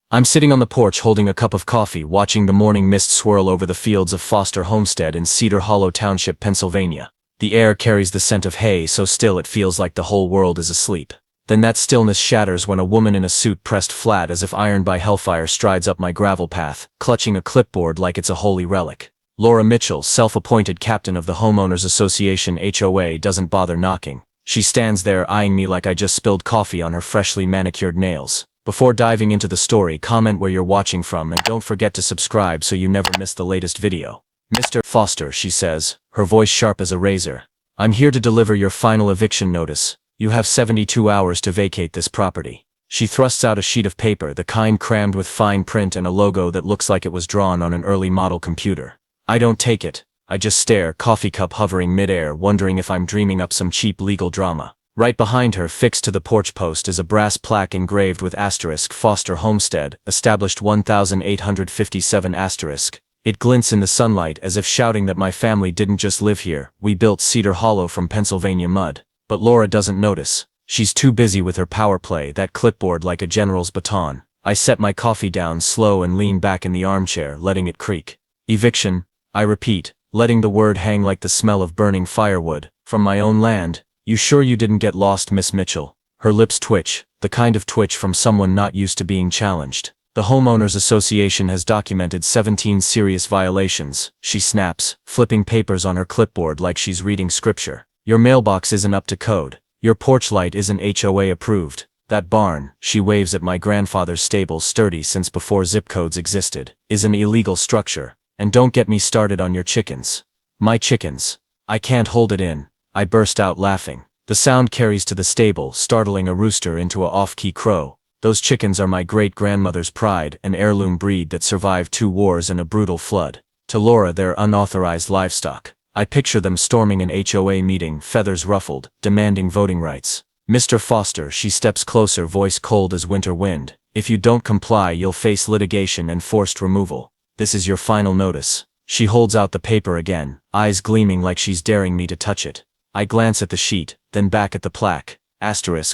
I'm sitting on the porch holding a cup of coffee, watching the morning mist swirl over the fields of Foster Homestead in Cedar Hollow Township, Pennsylvania. The air carries the scent of hay so still it feels like the whole world is asleep. Then that stillness shatters when a woman in a suit pressed flat as if ironed by hellfire strides up my gravel path, clutching a clipboard like it's a holy relic. Laura Mitchell, self-appointed captain of the Homeowners Association HOA, doesn't bother knocking. She stands there eyeing me like I just spilled coffee on her freshly manicured nails. Before diving into the story, comment where you're watching from and don't forget to subscribe so you never miss the latest video. Mr. Foster, she says, her voice sharp as a razor. I'm here to deliver your final eviction notice. You have 72 hours to vacate this property. She thrusts out a sheet of paper, the kind crammed with fine print and a logo that looks like it was drawn on an early model computer. I don't take it. I just stare, coffee cup hovering midair, wondering if I'm dreaming up some cheap legal drama. Right behind her, fixed to the porch post, is a brass plaque engraved with * Foster Homestead, established 1857 *. It glints in the sunlight as if shouting that my family didn't just live here, we built Cedar Hollow from Pennsylvania mud. But Laura doesn't notice. She's too busy with her power play, that clipboard like a general's baton. I set my coffee down slow and lean back in the armchair, letting it creak. Eviction, I repeat, letting the word hang like the smell of burning firewood. From my own land. You sure you didn't get lost, Miss Mitchell? Her lips twitch, the kind of twitch from someone not used to being challenged. The Homeowners Association has documented 17 serious violations, she snaps, flipping papers on her clipboard like she's reading scripture. Your mailbox isn't up to code. Your porch light isn't HOA approved. That barn, she waves at my grandfather's stable, sturdy since before zip codes existed, is an illegal structure. And don't get me started on your chickens. My chickens. I can't hold it in. I burst out laughing. The sound carries to the stable, startling a rooster into a off-key crow. Those chickens are my great-grandmother's pride, an heirloom breed that survived 2 wars and a brutal flood. To Laura, they're unauthorized livestock. I picture them storming an HOA meeting, feathers ruffled, demanding voting rights. Mr. Foster, she steps closer, voice cold as winter wind. If you don't comply, you'll face litigation and forced removal. This is your final notice. She holds out the paper again, eyes gleaming like she's daring me to touch it. I glance at the sheet, then back at the plaque. *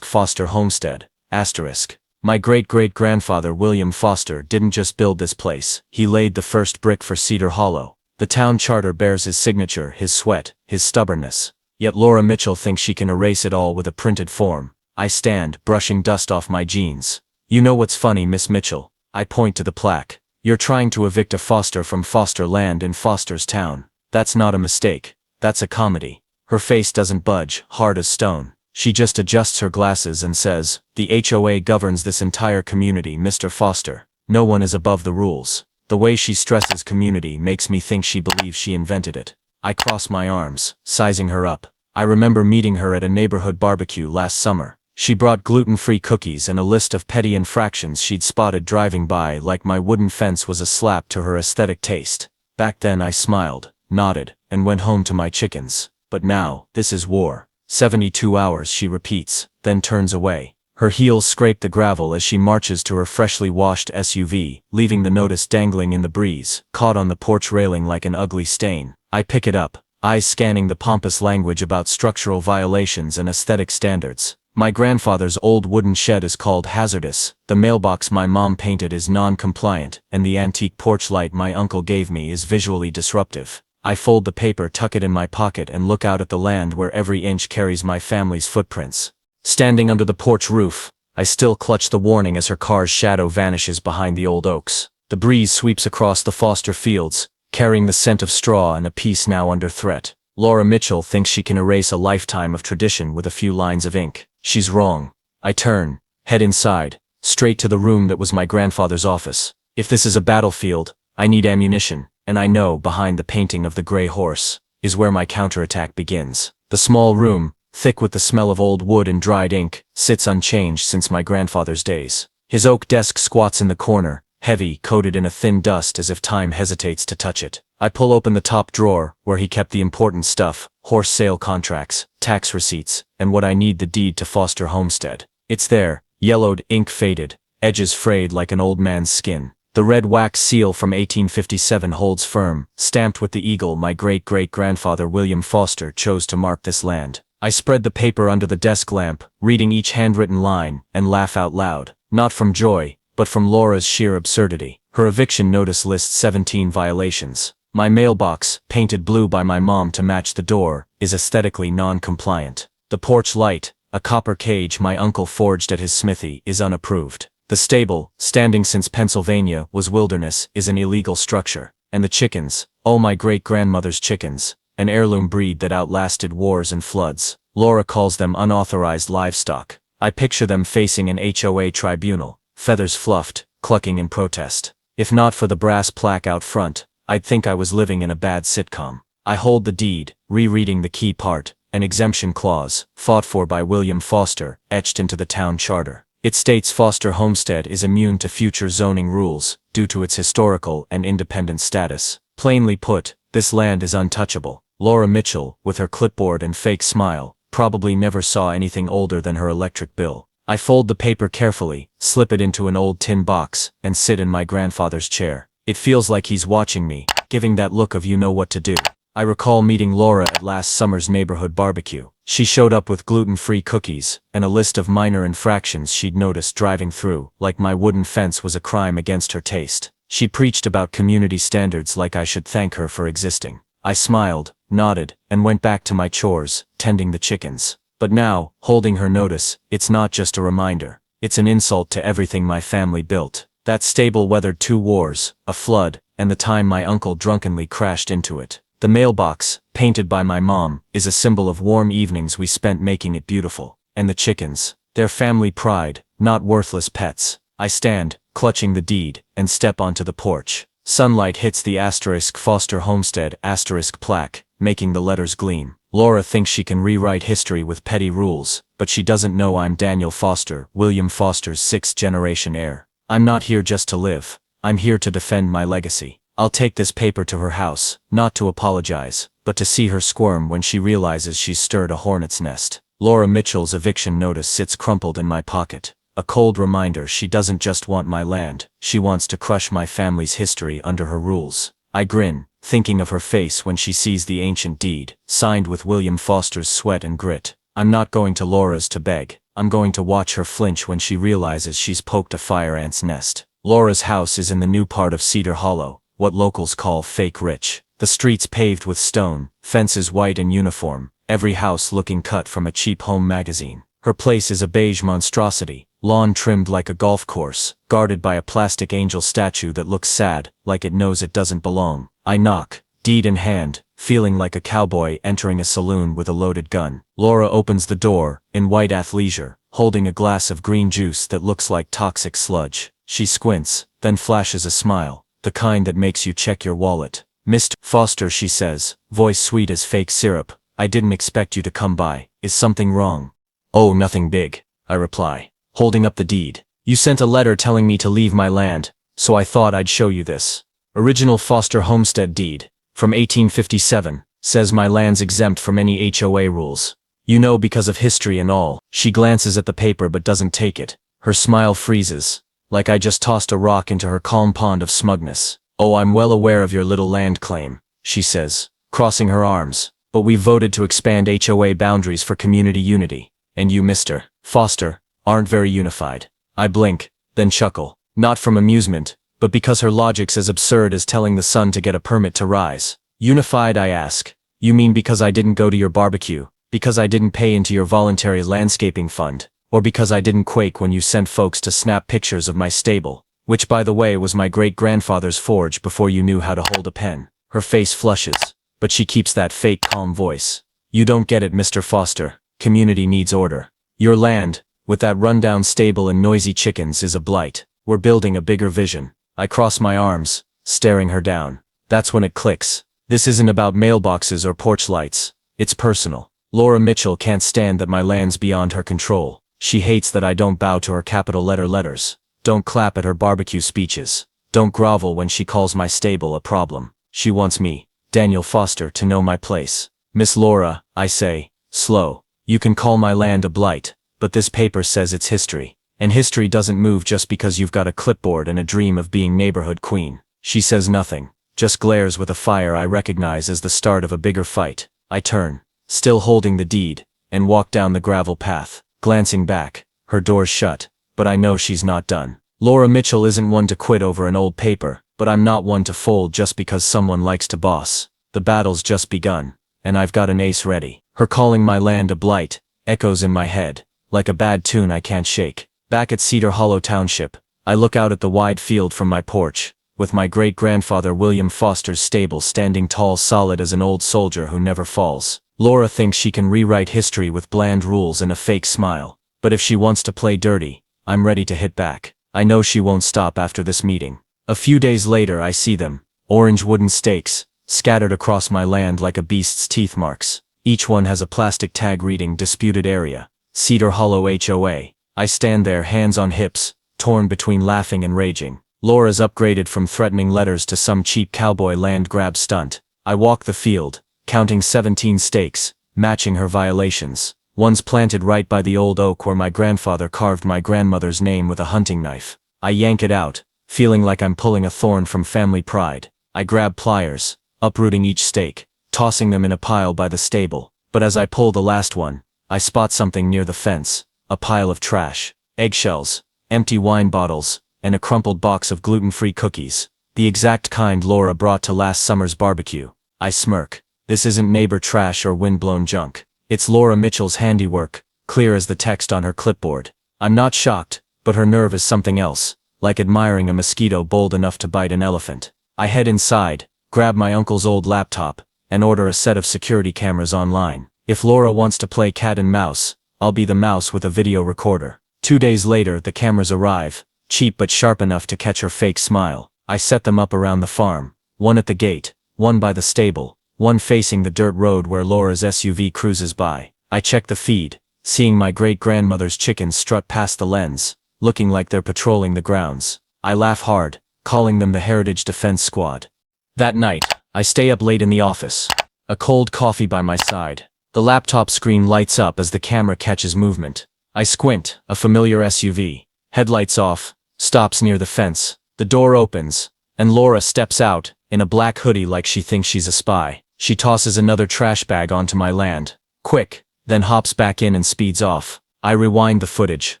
Foster Homestead. *. My great-great-grandfather William Foster didn't just build this place, he laid the first brick for Cedar Hollow. The town charter bears his signature, his sweat, his stubbornness. Yet Laura Mitchell thinks she can erase it all with a printed form. I stand, brushing dust off my jeans. You know what's funny, Miss Mitchell? I point to the plaque. You're trying to evict a Foster from Foster land in Foster's town. That's not a mistake. That's a comedy. Her face doesn't budge, hard as stone. She just adjusts her glasses and says, the HOA governs this entire community, Mr. Foster. No one is above the rules. The way she stresses community makes me think she believes she invented it. I cross my arms, sizing her up. I remember meeting her at a neighborhood barbecue last summer. She brought gluten-free cookies and a list of petty infractions she'd spotted driving by, like my wooden fence was a slap to her aesthetic taste. Back then I smiled, nodded, and went home to my chickens. But now, this is war. 72 hours, she repeats, then turns away. Her heels scrape the gravel as she marches to her freshly washed SUV, leaving the notice dangling in the breeze, caught on the porch railing like an ugly stain. I pick it up, eyes scanning the pompous language about structural violations and aesthetic standards. My grandfather's old wooden shed is called hazardous, the mailbox my mom painted is non-compliant, and the antique porch light my uncle gave me is visually disruptive. I fold the paper, tuck it in my pocket, and look out at the land where every inch carries my family's footprints. Standing under the porch roof, I still clutch the warning as her car's shadow vanishes behind the old oaks. The breeze sweeps across the Foster fields, carrying the scent of straw and a peace now under threat. Laura Mitchell thinks she can erase a lifetime of tradition with a few lines of ink. She's wrong. I turn, head inside, straight to the room that was my grandfather's office. If this is a battlefield, I need ammunition, and I know behind the painting of the gray horse is where my counterattack begins. The small room, thick with the smell of old wood and dried ink, sits unchanged since my grandfather's days. His oak desk squats in the corner, heavy, coated in a thin dust as if time hesitates to touch it. I pull open the top drawer, where he kept the important stuff, horse sale contracts, tax receipts, and what I need, the deed to Foster Homestead. It's there, yellowed, ink faded, edges frayed like an old man's skin. The red wax seal from 1857 holds firm, stamped with the eagle my great-great-grandfather William Foster chose to mark this land. I spread the paper under the desk lamp, reading each handwritten line, and laugh out loud. Not from joy, but from Laura's sheer absurdity. Her eviction notice lists 17 violations. My mailbox, painted blue by my mom to match the door, is aesthetically non-compliant. The porch light, a copper cage my uncle forged at his smithy, is unapproved. The stable, standing since Pennsylvania was wilderness, is an illegal structure. And the chickens, oh my great-grandmother's chickens, an heirloom breed that outlasted wars and floods. Laura calls them unauthorized livestock. I picture them facing an HOA tribunal, feathers fluffed, clucking in protest. If not for the brass plaque out front, I'd think I was living in a bad sitcom. I hold the deed, rereading the key part, an exemption clause, fought for by William Foster, etched into the town charter. It states Foster Homestead is immune to future zoning rules, due to its historical and independent status. Plainly put, this land is untouchable. Laura Mitchell, with her clipboard and fake smile, probably never saw anything older than her electric bill. I fold the paper carefully, slip it into an old tin box, and sit in my grandfather's chair. It feels like he's watching me, giving that look of you know what to do. I recall meeting Laura at last summer's neighborhood barbecue. She showed up with gluten-free cookies, and a list of minor infractions she'd noticed driving through, like my wooden fence was a crime against her taste. She preached about community standards like I should thank her for existing. I smiled, nodded, and went back to my chores, tending the chickens. But now, holding her notice, it's not just a reminder. It's an insult to everything my family built. That stable weathered 2 wars, a flood, and the time my uncle drunkenly crashed into it. The mailbox, painted by my mom, is a symbol of warm evenings we spent making it beautiful. And the chickens, their family pride, not worthless pets. I stand, clutching the deed, and step onto the porch. Sunlight hits the * Foster Homestead * plaque, making the letters gleam. Laura thinks she can rewrite history with petty rules, but she doesn't know I'm Daniel Foster, William Foster's 6th-generation heir. I'm not here just to live. I'm here to defend my legacy. I'll take this paper to her house, not to apologize, but to see her squirm when she realizes she's stirred a hornet's nest. Laura Mitchell's eviction notice sits crumpled in my pocket. A cold reminder she doesn't just want my land, she wants to crush my family's history under her rules. I grin, thinking of her face when she sees the ancient deed, signed with William Foster's sweat and grit. I'm not going to Laura's to beg. I'm going to watch her flinch when she realizes she's poked a fire ant's nest. Laura's house is in the new part of Cedar Hollow, what locals call fake rich. The streets paved with stone, fences white and uniform, every house looking cut from a cheap home magazine. Her place is a beige monstrosity, lawn trimmed like a golf course, guarded by a plastic angel statue that looks sad, like it knows it doesn't belong. I knock, deed in hand, feeling like a cowboy entering a saloon with a loaded gun. Laura opens the door, in white athleisure, holding a glass of green juice that looks like toxic sludge. She squints, then flashes a smile, the kind that makes you check your wallet. "Mr. Foster," she says, voice sweet as fake syrup, "I didn't expect you to come by. Is something wrong?" "Oh, nothing big," I reply, holding up the deed. "You sent a letter telling me to leave my land, so I thought I'd show you this. Original Foster Homestead deed, from 1857, says my land's exempt from any HOA rules. You know, because of history and all." She glances at the paper but doesn't take it. Her smile freezes, like I just tossed a rock into her calm pond of smugness. "Oh, I'm well aware of your little land claim," she says, crossing her arms, "but we voted to expand HOA boundaries for community unity. And you, Mr. Foster, aren't very unified." I blink, then chuckle, not from amusement, but because her logic's as absurd as telling the sun to get a permit to rise. "Unified?" I ask. "You mean because I didn't go to your barbecue, because I didn't pay into your voluntary landscaping fund, or because I didn't quake when you sent folks to snap pictures of my stable, which by the way was my great-grandfather's forge before you knew how to hold a pen?" Her face flushes, but she keeps that fake calm voice. "You don't get it, Mr. Foster. Community needs order. Your land, with that rundown stable and noisy chickens, is a blight. We're building a bigger vision." I cross my arms, staring her down. That's when it clicks. This isn't about mailboxes or porch lights. It's personal. Laura Mitchell can't stand that my land's beyond her control. She hates that I don't bow to her capital letters, don't clap at her barbecue speeches, don't grovel when she calls my stable a problem. She wants me, Daniel Foster, to know my place. "Miss Laura," I say, slow, "you can call my land a blight, but this paper says it's history. And history doesn't move just because you've got a clipboard and a dream of being neighborhood queen." She says nothing, just glares with a fire I recognize as the start of a bigger fight. I turn, still holding the deed, and walk down the gravel path, glancing back. Her door's shut, but I know she's not done. Laura Mitchell isn't one to quit over an old paper, but I'm not one to fold just because someone likes to boss. The battle's just begun, and I've got an ace ready. Her calling my land a blight echoes in my head, like a bad tune I can't shake. Back at Cedar Hollow Township, I look out at the wide field from my porch, with my great-grandfather William Foster's stable standing tall solid as an old soldier who never falls. Laura thinks she can rewrite history with bland rules and a fake smile, but if she wants to play dirty, I'm ready to hit back. I know she won't stop after this meeting. A few days later I see them, orange wooden stakes, scattered across my land like a beast's teeth marks. Each one has a plastic tag reading disputed area, Cedar Hollow HOA. I stand there, hands on hips, torn between laughing and raging. Laura's upgraded from threatening letters to some cheap cowboy land grab stunt. I walk the field, counting 17 stakes, matching her violations. One's planted right by the old oak where my grandfather carved my grandmother's name with a hunting knife. I yank it out, feeling like I'm pulling a thorn from family pride. I grab pliers, uprooting each stake, tossing them in a pile by the stable. But as I pull the last one, I spot something near the fence, a pile of trash, eggshells, empty wine bottles, and a crumpled box of gluten-free cookies, the exact kind Laura brought to last summer's barbecue. I smirk. This isn't neighbor trash or wind-blown junk. It's Laura Mitchell's handiwork, clear as the text on her clipboard. I'm not shocked, but her nerve is something else, like admiring a mosquito bold enough to bite an elephant. I head inside, grab my uncle's old laptop, and order a set of security cameras online. If Laura wants to play cat and mouse, I'll be the mouse with a video recorder. 2 days later, the cameras arrive, cheap but sharp enough to catch her fake smile. I set them up around the farm, one at the gate, one by the stable, one facing the dirt road where Laura's SUV cruises by. I check the feed, seeing my great-grandmother's chickens strut past the lens, looking like they're patrolling the grounds. I laugh hard, calling them the Heritage Defense Squad. That night, I stay up late in the office, a cold coffee by my side. The laptop screen lights up as the camera catches movement. I squint, a familiar SUV, headlights off, stops near the fence. The door opens, and Laura steps out, in a black hoodie like she thinks she's a spy. She tosses another trash bag onto my land, quick, then hops back in and speeds off. I rewind the footage,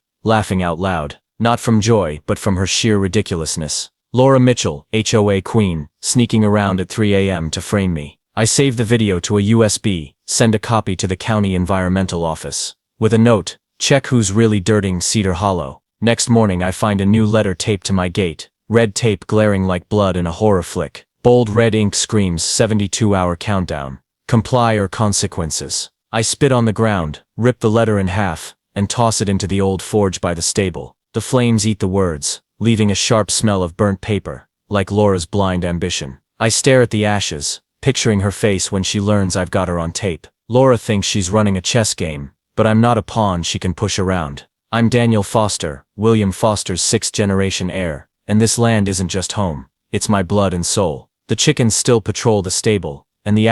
laughing out loud, not from joy but from her sheer ridiculousness. Laura Mitchell, HOA queen, sneaking around at 3 a.m. to frame me. I save the video to a USB, send a copy to the county environmental office. With a note, check who's really dirting Cedar Hollow. Next morning I find a new letter taped to my gate, red tape glaring like blood in a horror flick. Bold red ink screams 72-hour countdown. Comply or consequences. I spit on the ground, rip the letter in half, and toss it into the old forge by the stable. The flames eat the words, leaving a sharp smell of burnt paper, like Laura's blind ambition. I stare at the ashes, picturing her face when she learns I've got her on tape. Laura thinks she's running a chess game, but I'm not a pawn she can push around. I'm Daniel Foster, William Foster's 6th-generation heir, and this land isn't just home, it's my blood and soul. The chickens still patrol the stable, and the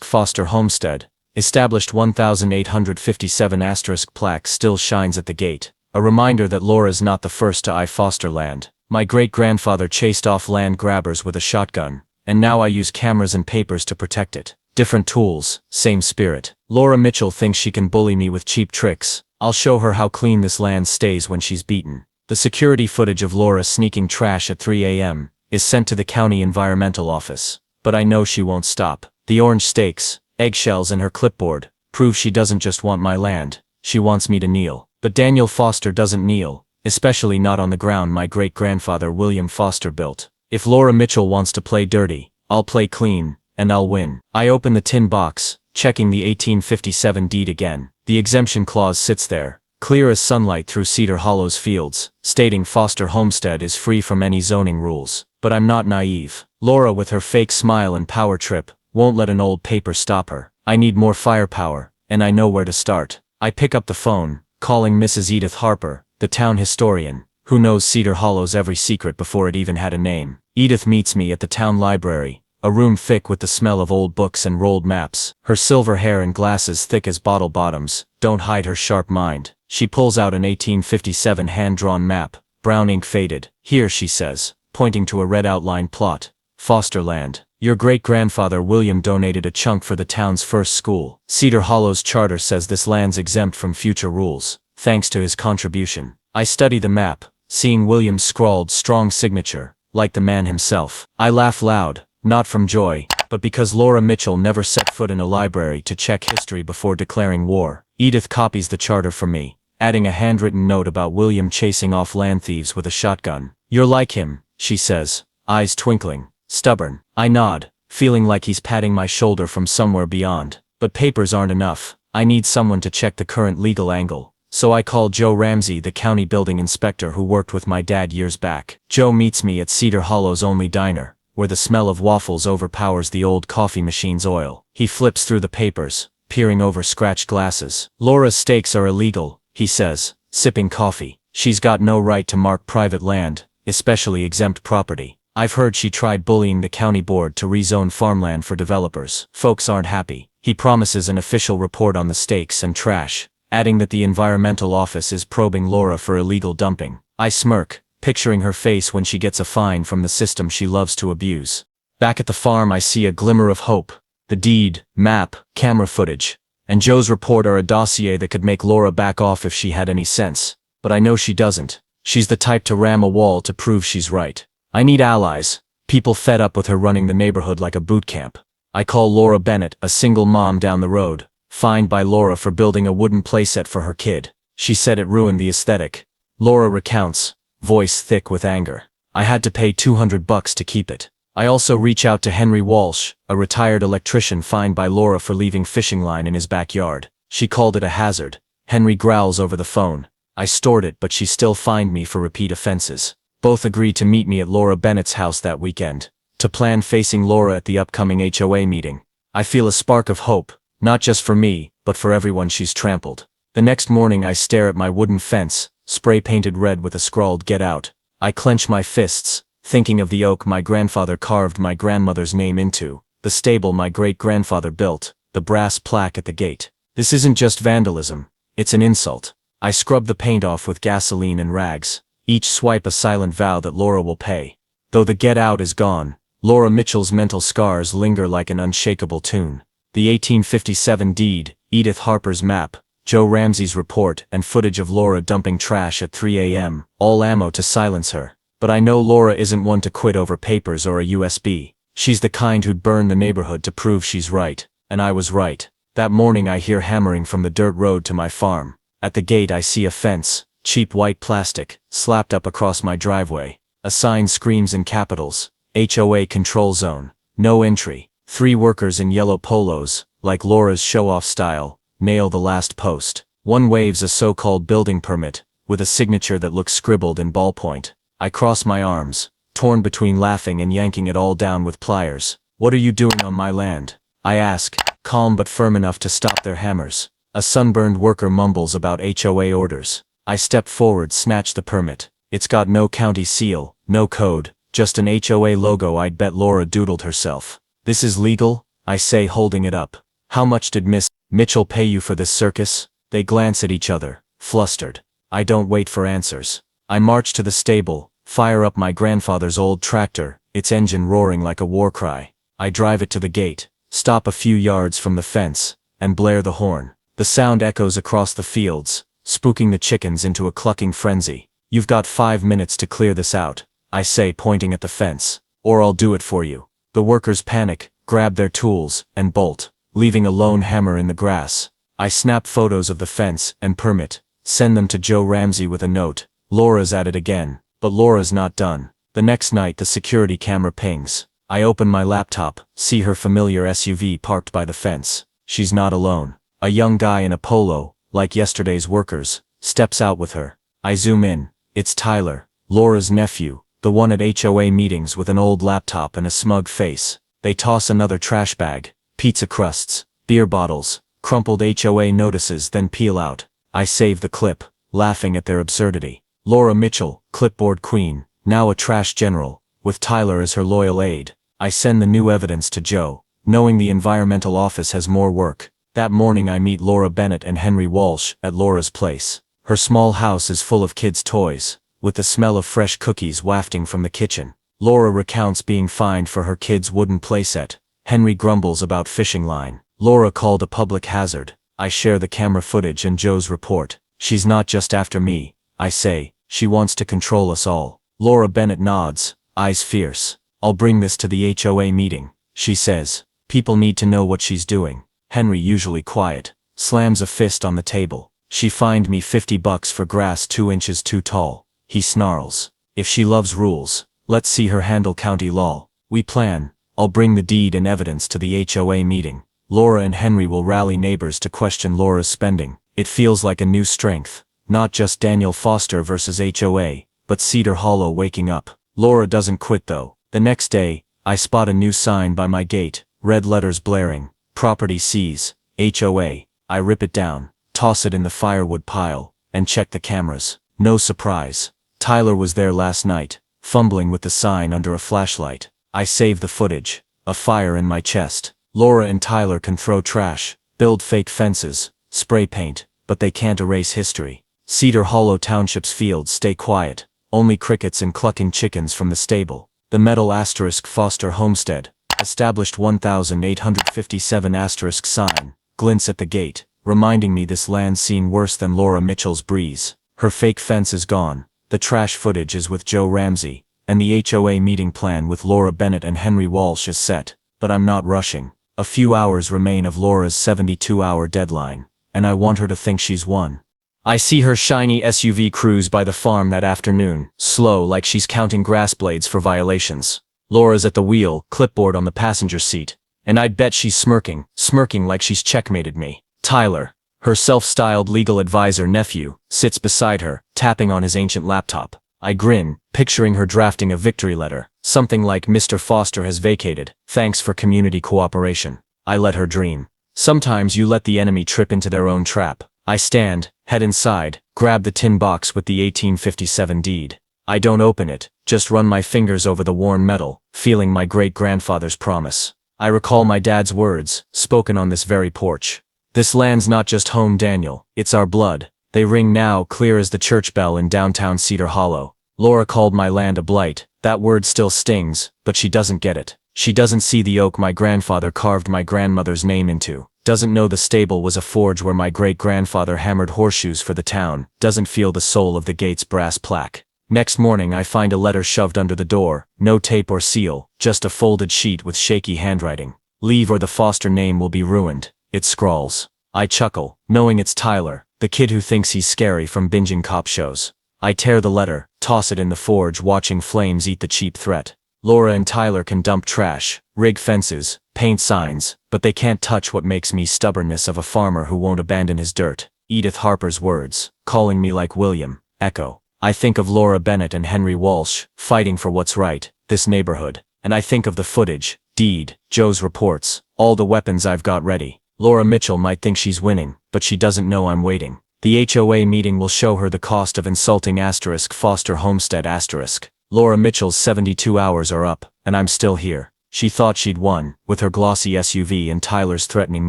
*Foster homestead, established 1857 * plaque still shines at the gate, a reminder that Laura's not the first to eye Foster land. My great-grandfather chased off land grabbers with a shotgun, and now I use cameras and papers to protect it. Different tools, same spirit. Laura Mitchell thinks she can bully me with cheap tricks. I'll show her how clean this land stays when she's beaten. The security footage of Laura sneaking trash at 3 a.m. is sent to the county environmental office. But I know she won't stop. The orange stakes, eggshells in her clipboard, prove she doesn't just want my land, she wants me to kneel. But Daniel Foster doesn't kneel, especially not on the ground my great-grandfather William Foster built. If Laura Mitchell wants to play dirty, I'll play clean, and I'll win. I open the tin box, checking the 1857 deed again. The exemption clause sits there, clear as sunlight through Cedar Hollow's fields, stating Foster Homestead is free from any zoning rules. But I'm not naive. Laura, with her fake smile and power trip, won't let an old paper stop her. I need more firepower, and I know where to start. I pick up the phone, calling Mrs. Edith Harper, the town historian, who knows Cedar Hollow's every secret before it even had a name. Edith meets me at the town library, a room thick with the smell of old books and rolled maps. Her silver hair and glasses thick as bottle bottoms don't hide her sharp mind. She pulls out an 1857 hand-drawn map, brown ink faded. Here, she says, pointing to a red outline plot. Foster land. Your great-grandfather William donated a chunk for the town's first school. Cedar Hollow's charter says this land's exempt from future rules, thanks to his contribution. I study the map, seeing William's scrawled, strong signature, like the man himself. I laugh loud, not from joy, but because Laura Mitchell never set foot in a library to check history before declaring war. Edith copies the charter for me, adding a handwritten note about William chasing off land thieves with a shotgun. "You're like him," she says, eyes twinkling. "Stubborn." I nod, feeling like he's patting my shoulder from somewhere beyond. But papers aren't enough. I need someone to check the current legal angle. So I call Joe Ramsey, the county building inspector who worked with my dad years back. Joe meets me at Cedar Hollow's only diner, where the smell of waffles overpowers the old coffee machine's oil. He flips through the papers, peering over scratched glasses. "Laura's stakes are illegal," he says, sipping coffee. "She's got no right to mark private land, especially exempt property. I've heard she tried bullying the county board to rezone farmland for developers. Folks aren't happy." He promises an official report on the stakes and trash, adding that the environmental office is probing Laura for illegal dumping. I smirk, picturing her face when she gets a fine from the system she loves to abuse. Back at the farm I see a glimmer of hope. The deed, map, camera footage, and Joe's report are a dossier that could make Laura back off if she had any sense. But I know she doesn't. She's the type to ram a wall to prove she's right. I need allies, people fed up with her running the neighborhood like a boot camp. I call Laura Bennett, a single mom down the road, fined by Laura for building a wooden playset for her kid. She said it ruined the aesthetic. Laura recounts, voice thick with anger. "I had to pay $200 to keep it." I also reach out to Henry Walsh, a retired electrician fined by Laura for leaving fishing line in his backyard. She called it a hazard. Henry growls over the phone. I stored it, but she still fined me for repeat offenses. Both agree to meet me at Laura Bennett's house that weekend, to plan facing Laura at the upcoming HOA meeting. I feel a spark of hope, not just for me, but for everyone she's trampled. The next morning I stare at my wooden fence, spray-painted red with a scrawled "Get Out." I clench my fists, thinking of the oak my grandfather carved my grandmother's name into, the stable my great-grandfather built, the brass plaque at the gate. This isn't just vandalism, it's an insult. I scrub the paint off with gasoline and rags, each swipe a silent vow that Laura will pay. Though the "Get Out" is gone, Laura Mitchell's mental scars linger like an unshakable tune. The 1857 deed, Edith Harper's map, Joe Ramsey's report, and footage of Laura dumping trash at 3 a.m., all ammo to silence her. But I know Laura isn't one to quit over papers or a USB. She's the kind who'd burn the neighborhood to prove she's right, and I was right. That morning I hear hammering from the dirt road to my farm. At the gate I see a fence, cheap white plastic, slapped up across my driveway. A sign screams in capitals, HOA control zone, no entry. 3 workers in yellow polos, like Laura's show-off style, nail the last post. One waves a so-called building permit, with a signature that looks scribbled in ballpoint. I cross my arms, torn between laughing and yanking it all down with pliers. "What are you doing on my land?" I ask, calm but firm enough to stop their hammers. A sunburned worker mumbles about HOA orders. I step forward, snatch the permit. It's got no county seal, no code, just an HOA logo I'd bet Laura doodled herself. "This is legal?" I say, holding it up. "How much did Miss Mitchell pay you for this circus?" They glance at each other, flustered. I don't wait for answers. I march to the stable, fire up my grandfather's old tractor, its engine roaring like a war cry. I drive it to the gate, stop a few yards from the fence, and blare the horn. The sound echoes across the fields, spooking the chickens into a clucking frenzy. "You've got 5 minutes to clear this out," I say, pointing at the fence, "or I'll do it for you." The workers panic, grab their tools, and bolt, leaving a lone hammer in the grass. I snap photos of the fence and permit, send them to Joe Ramsey with a note. Laura's at it again, but Laura's not done. The next night the security camera pings. I open my laptop, see her familiar SUV parked by the fence. She's not alone. A young guy in a polo, like yesterday's workers, steps out with her. I zoom in. It's Tyler, Laura's nephew, the one at HOA meetings with an old laptop and a smug face. They toss another trash bag, pizza crusts, beer bottles, crumpled HOA notices, then peel out. I save the clip, laughing at their absurdity. Laura Mitchell, clipboard queen, now a trash general, with Tyler as her loyal aide. I send the new evidence to Joe, knowing the environmental office has more work. That morning I meet Laura Bennett and Henry Walsh at Laura's place. Her small house is full of kids' toys, with the smell of fresh cookies wafting from the kitchen. Laura recounts being fined for her kid's wooden playset. Henry grumbles about fishing line. Laura called a public hazard. I share the camera footage and Joe's report. "She's not just after me," I say, She wants to control us all. Laura Bennett nods, eyes fierce. I'll bring this to the HOA meeting, she says. People need to know what she's doing. Henry, usually quiet, slams a fist on the table. She fined me $50 for grass 2 inches too tall. He snarls. If she loves rules, let's see her handle county law. We plan. I'll bring the deed and evidence to the HOA meeting. Laura and Henry will rally neighbors to question Laura's spending. It feels like a new strength. Not just Daniel Foster versus HOA, but Cedar Hollow waking up. Laura doesn't quit though. The next day, I spot a new sign by my gate, red letters blaring. Property seize, HOA. I rip it down, toss it in the firewood pile, and check the cameras. No surprise. Tyler was there last night, fumbling with the sign under a flashlight. I save the footage. A fire in my chest. Laura and Tyler can throw trash, build fake fences, spray paint, but they can't erase history. Cedar Hollow Township's fields stay quiet, only crickets and clucking chickens from the stable. The metal asterisk Foster Homestead, established 1857 asterisk sign, glints at the gate, reminding me this land's seen worse than Laura Mitchell's breeze. Her fake fence is gone, the trash footage is with Joe Ramsey, and the HOA meeting plan with Laura Bennett and Henry Walsh is set, but I'm not rushing. A few hours remain of Laura's 72-hour deadline, and I want her to think she's won. I see her shiny SUV cruise by the farm that afternoon, slow like she's counting grass blades for violations. Laura's at the wheel, clipboard on the passenger seat, and I'd bet she's smirking like she's checkmated me. Tyler, her self-styled legal advisor nephew, sits beside her, tapping on his ancient laptop. I grin, picturing her drafting a victory letter, something like Mr. Foster has vacated, thanks for community cooperation. I let her dream. Sometimes you let the enemy trip into their own trap. I stand, head inside, grab the tin box with the 1857 deed. I don't open it, just run my fingers over the worn metal, feeling my great-grandfather's promise. I recall my dad's words, spoken on this very porch. This land's not just home, Daniel, it's our blood. They ring now clear as the church bell in downtown Cedar Hollow. Laura called my land a blight. That word still stings, but she doesn't get it. She doesn't see the oak my grandfather carved my grandmother's name into. Doesn't know the stable was a forge where my great-grandfather hammered horseshoes for the town. Doesn't feel the soul of the gate's brass plaque. Next morning I find a letter shoved under the door. No tape or seal, just a folded sheet with shaky handwriting. Leave or the Foster name will be ruined, it scrawls. I chuckle, knowing it's Tyler, the kid who thinks he's scary from binging cop shows. I tear the letter, toss it in the forge, watching flames eat the cheap threat. Laura and Tyler can dump trash, rig fences, paint signs, but they can't touch what makes me stubbornness of a farmer who won't abandon his dirt. Edith Harper's words, calling me like William, echo. I think of Laura Bennett and Henry Walsh, fighting for what's right, this neighborhood. And I think of the footage, deed, Joe's reports, all the weapons I've got ready. Laura Mitchell might think she's winning, but she doesn't know I'm waiting. The HOA meeting will show her the cost of insulting asterisk Foster Homestead asterisk. Laura Mitchell's 72 hours are up, and I'm still here. She thought she'd won, with her glossy SUV and Tyler's threatening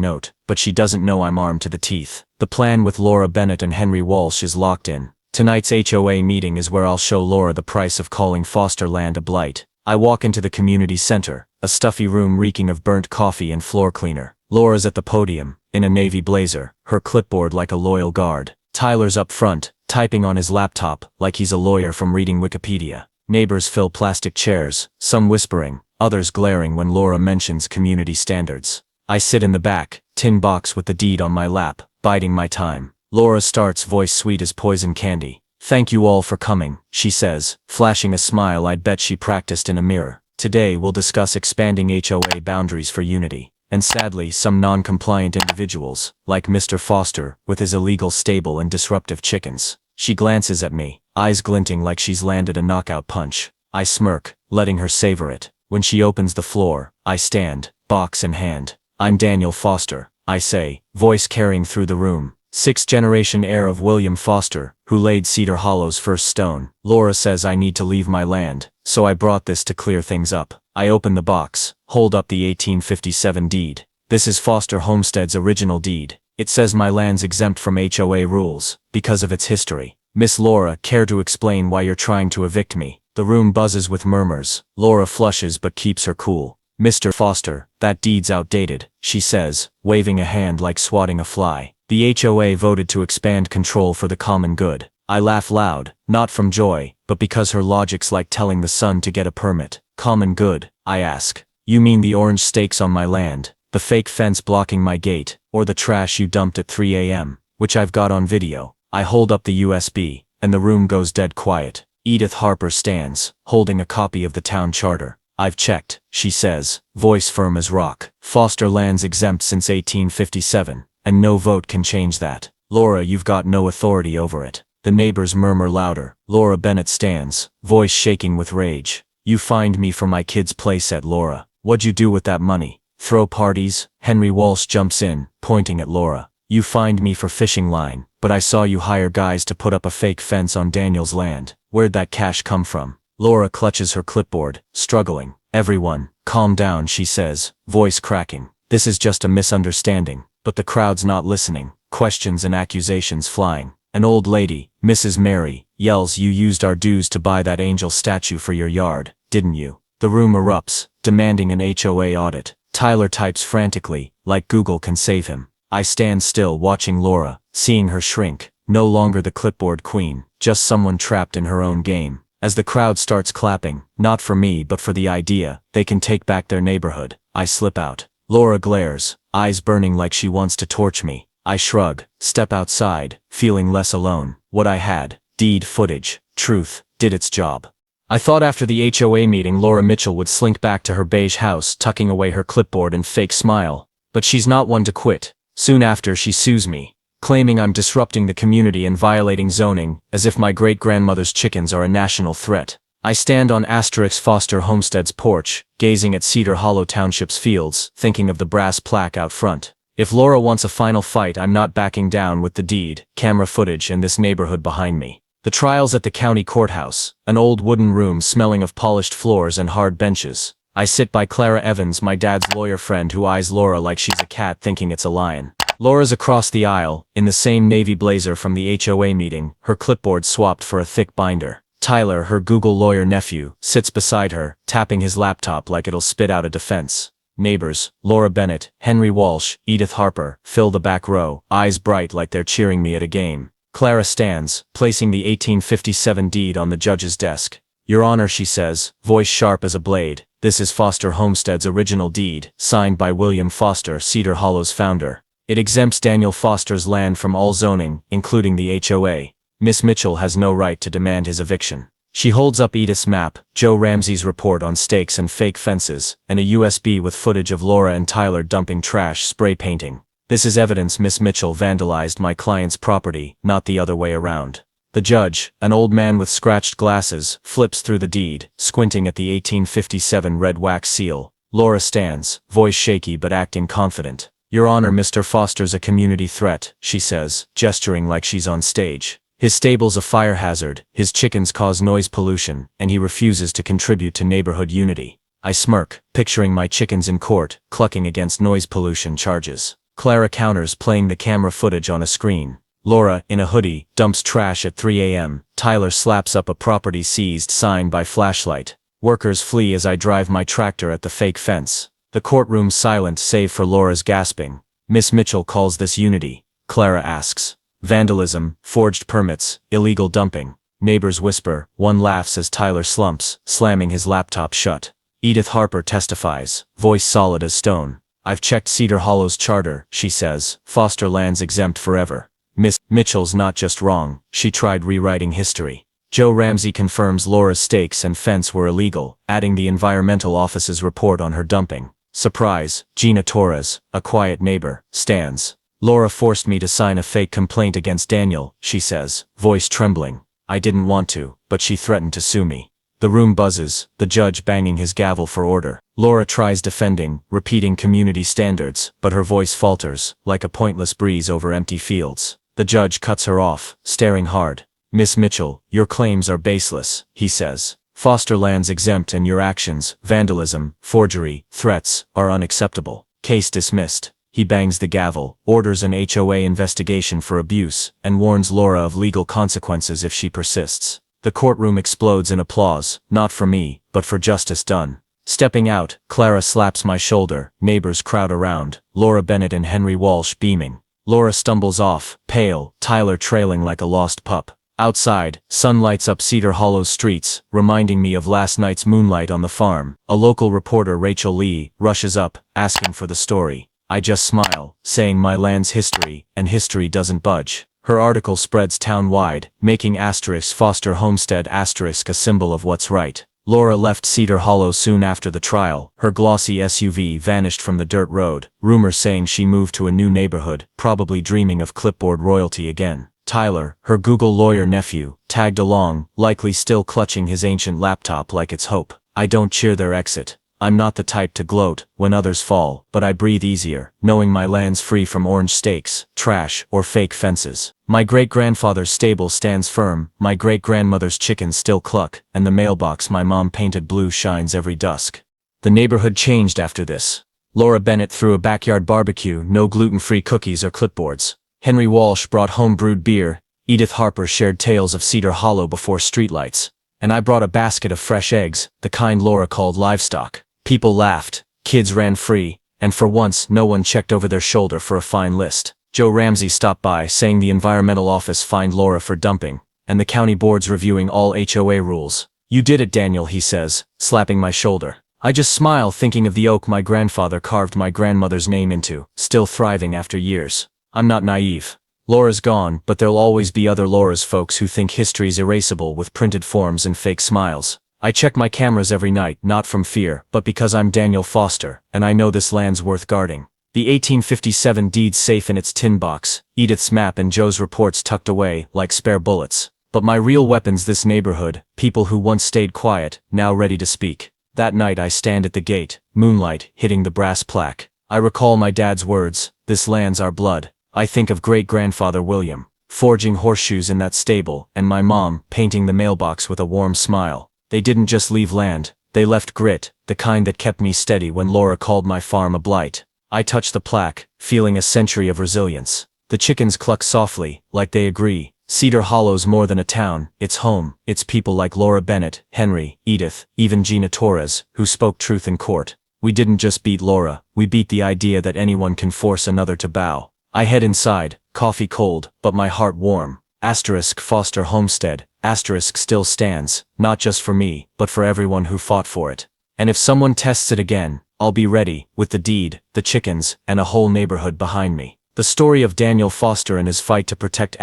note, but she doesn't know I'm armed to the teeth. The plan with Laura Bennett and Henry Walsh is locked in. Tonight's HOA meeting is where I'll show Laura the price of calling Foster land a blight. I walk into the community center, a stuffy room reeking of burnt coffee and floor cleaner. Laura's at the podium, in a navy blazer, her clipboard like a loyal guard. Tyler's up front, typing on his laptop, like he's a lawyer from reading Wikipedia. Neighbors fill plastic chairs, some whispering, others glaring when Laura mentions community standards. I sit in the back, tin box with the deed on my lap, biding my time. Laura starts, voice sweet as poison candy. Thank you all for coming, she says, flashing a smile I'd bet she practiced in a mirror. Today we'll discuss expanding HOA boundaries for unity. And sadly, some non-compliant individuals, like Mr. Foster, with his illegal stable and disruptive chickens. She glances at me, eyes glinting like she's landed a knockout punch. I smirk, letting her savor it. When she opens the floor, I stand, box in hand. I'm Daniel Foster, I say, voice carrying through the room. Sixth-generation heir of William Foster, who laid Cedar Hollow's first stone. Laura says I need to leave my land, so I brought this to clear things up. I open the box, hold up the 1857 deed. This is Foster Homestead's original deed. It says my land's exempt from HOA rules, because of its history. Miss Laura, care to explain why you're trying to evict me? The room buzzes with murmurs. Laura flushes but keeps her cool. Mr. Foster, that deed's outdated, she says, waving a hand like swatting a fly. The HOA voted to expand control for the common good. I laugh loud, not from joy, but because her logic's like telling the sun to get a permit. Common good, I ask. You mean the orange stakes on my land, the fake fence blocking my gate, or the trash you dumped at 3 a.m., which I've got on video? I hold up the USB, and the room goes dead quiet. Edith Harper stands, holding a copy of the town charter. I've checked, she says, voice firm as rock. Foster land's exempt since 1857, and no vote can change that. Laura, you've got no authority over it. The neighbors murmur louder. Laura Bennett stands, voice shaking with rage. You fined me for my kid's playset, Laura. What'd you do with that money? Throw parties? Henry Walsh jumps in, pointing at Laura. You fined me for fishing line, but I saw you hire guys to put up a fake fence on Daniel's land. Where'd that cash come from? Laura clutches her clipboard, struggling. Everyone, calm down, she says, voice cracking. This is just a misunderstanding, but the crowd's not listening. Questions and accusations flying. An old lady, Mrs. Mary, yells, you used our dues to buy that angel statue for your yard, didn't you? The room erupts, demanding an HOA audit. Tyler types frantically, like Google can save him. I stand still watching Laura, seeing her shrink, no longer the clipboard queen, just someone trapped in her own game. As the crowd starts clapping, not for me but for the idea, they can take back their neighborhood, I slip out. Laura glares, eyes burning like she wants to torch me. I shrug, step outside, feeling less alone. What I had, deed footage, truth, did its job. I thought after the HOA meeting Laura Mitchell would slink back to her beige house, tucking away her clipboard and fake smile. But she's not one to quit. Soon after, she sues me, claiming I'm disrupting the community and violating zoning, as if my great-grandmother's chickens are a national threat. I stand on Foster Homestead's porch, gazing at Cedar Hollow Township's fields, thinking of the brass plaque out front. If Laura wants a final fight, I'm not backing down with the deed, camera footage, and this neighborhood behind me. The trial's at the county courthouse, an old wooden room smelling of polished floors and hard benches. I sit by Clara Evans, my dad's lawyer friend, who eyes Laura like she's a cat thinking it's a lion. Laura's across the aisle, in the same navy blazer from the HOA meeting, her clipboard swapped for a thick binder. Tyler, her Google lawyer nephew, sits beside her, tapping his laptop like it'll spit out a defense. Neighbors, Laura Bennett, Henry Walsh, Edith Harper, fill the back row, eyes bright like they're cheering me at a game. Clara stands, placing the 1857 deed on the judge's desk. Your Honor, she says, voice sharp as a blade, this is Foster Homestead's original deed, signed by William Foster, Cedar Hollow's founder. It exempts Daniel Foster's land from all zoning, including the HOA. Miss Mitchell has no right to demand his eviction. She holds up Edith's map, Joe Ramsey's report on stakes and fake fences, and a USB with footage of Laura and Tyler dumping trash, spray painting. This is evidence Miss Mitchell vandalized my client's property, not the other way around. The judge, an old man with scratched glasses, flips through the deed, squinting at the 1857 red wax seal. Laura stands, voice shaky but acting confident. Your Honor, Mr. Foster's a community threat, she says, gesturing like she's on stage. His stable's a fire hazard, his chickens cause noise pollution, and he refuses to contribute to neighborhood unity. I smirk, picturing my chickens in court, clucking against noise pollution charges. Clara counters, playing the camera footage on a screen. Laura, in a hoodie, dumps trash at 3 a.m. Tyler slaps up a property seized sign by flashlight. Workers flee as I drive my tractor at the fake fence. The courtroom's silent save for Laura's gasping. Miss Mitchell calls this unity. Clara asks. Vandalism, forged permits, illegal dumping. Neighbors whisper, one laughs as Tyler slumps, slamming his laptop shut. Edith Harper testifies, voice solid as stone. I've checked Cedar Hollow's charter, she says, Foster land's exempt forever. Miss Mitchell's not just wrong, she tried rewriting history. Joe Ramsey confirms Laura's stakes and fence were illegal, adding the environmental office's report on her dumping. Surprise, Gina Torres, a quiet neighbor, stands. Laura forced me to sign a fake complaint against Daniel, she says, voice trembling. I didn't want to, but she threatened to sue me. The room buzzes, the judge banging his gavel for order. Laura tries defending, repeating community standards, but her voice falters, like a pointless breeze over empty fields. The judge cuts her off, staring hard. Miss Mitchell, your claims are baseless, he says. Foster land's exempt and your actions, vandalism, forgery, threats, are unacceptable. Case dismissed. He bangs the gavel, orders an HOA investigation for abuse, and warns Laura of legal consequences if she persists. The courtroom explodes in applause, not for me, but for justice done. Stepping out, Clara slaps my shoulder, neighbors crowd around, Laura Bennett and Henry Walsh beaming. Laura stumbles off, pale, Tyler trailing like a lost pup. Outside, sun lights up Cedar Hollow's streets, reminding me of last night's moonlight on the farm. A local reporter, Rachel Lee, rushes up, asking for the story. I just smile, saying my land's history, and history doesn't budge. Her article spreads town-wide, making Foster Homestead a symbol of what's right. Laura left Cedar Hollow soon after the trial. Her glossy SUV vanished from the dirt road, rumors saying she moved to a new neighborhood, probably dreaming of clipboard royalty again. Tyler, her Google lawyer nephew, tagged along, likely still clutching his ancient laptop like it's hope. I don't cheer their exit. I'm not the type to gloat when others fall, but I breathe easier, knowing my land's free from orange stakes, trash, or fake fences. My great-grandfather's stable stands firm, my great-grandmother's chickens still cluck, and the mailbox my mom painted blue shines every dusk. The neighborhood changed after this. Laura Bennett threw a backyard barbecue, no gluten-free cookies or clipboards. Henry Walsh brought home-brewed beer. Edith Harper shared tales of Cedar Hollow before streetlights. And I brought a basket of fresh eggs, the kind Laura called livestock. People laughed, kids ran free, and for once no one checked over their shoulder for a fine list. Joe Ramsey stopped by saying the environmental office fined Laura for dumping, and the county board's reviewing all HOA rules. You did it, Daniel, he says, slapping my shoulder. I just smile thinking of the oak my grandfather carved my grandmother's name into, still thriving after years. I'm not naive. Laura's gone, but there'll always be other Laura's folks who think history's erasable with printed forms and fake smiles. I check my cameras every night, not from fear, but because I'm Daniel Foster, and I know this land's worth guarding. The 1857 deed's safe in its tin box, Edith's map and Joe's reports tucked away, like spare bullets. But my real weapon's this neighborhood, people who once stayed quiet, now ready to speak. That night I stand at the gate, moonlight hitting the brass plaque. I recall my dad's words, this land's our blood. I think of great-grandfather William, forging horseshoes in that stable, and my mom, painting the mailbox with a warm smile. They didn't just leave land, they left grit, the kind that kept me steady when Laura called my farm a blight. I touch the plaque, feeling a century of resilience. The chickens cluck softly, like they agree. Cedar Hollow's more than a town, it's home, it's people like Laura Bennett, Henry, Edith, even Gina Torres, who spoke truth in court. We didn't just beat Laura, we beat the idea that anyone can force another to bow. I head inside, coffee cold, but my heart warm. Foster Homestead, still stands, not just for me, but for everyone who fought for it. And if someone tests it again, I'll be ready, with the deed, the chickens, and a whole neighborhood behind me. The story of Daniel Foster and his fight to protect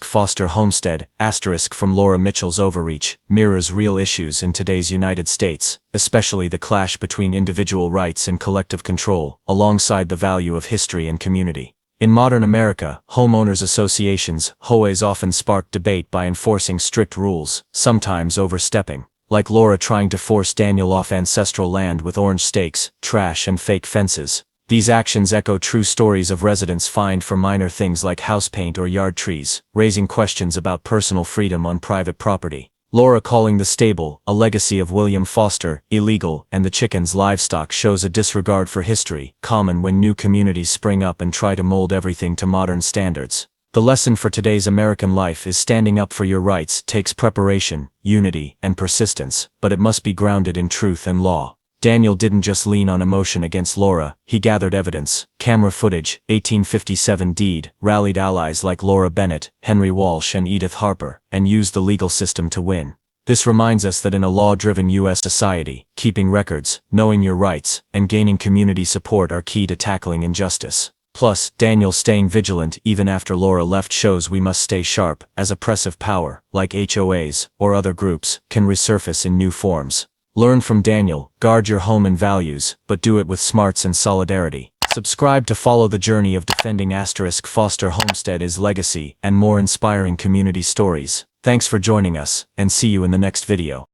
Foster Homestead, from Laura Mitchell's overreach, mirrors real issues in today's United States, especially the clash between individual rights and collective control, alongside the value of history and community. In modern America, homeowners associations, HOAs, often spark debate by enforcing strict rules, sometimes overstepping. Like Laura trying to force Daniel off ancestral land with orange stakes, trash, and fake fences. These actions echo true stories of residents fined for minor things like house paint or yard trees, raising questions about personal freedom on private property. Laura calling the stable, a legacy of William Foster, illegal, and the chickens livestock shows a disregard for history, common when new communities spring up and try to mold everything to modern standards. The lesson for today's American life is standing up for your rights takes preparation, unity, and persistence, but it must be grounded in truth and law. Daniel didn't just lean on emotion against Laura, he gathered evidence, camera footage, 1857 deed, rallied allies like Laura Bennett, Henry Walsh, and Edith Harper, and used the legal system to win. This reminds us that in a law-driven U.S. society, keeping records, knowing your rights, and gaining community support are key to tackling injustice. Plus, Daniel staying vigilant even after Laura left shows we must stay sharp, as oppressive power, like HOAs, or other groups, can resurface in new forms. Learn from Daniel, guard your home and values, but do it with smarts and solidarity. Subscribe to follow the journey of defending Foster Homestead's legacy and more inspiring community stories. Thanks for joining us, and see you in the next video.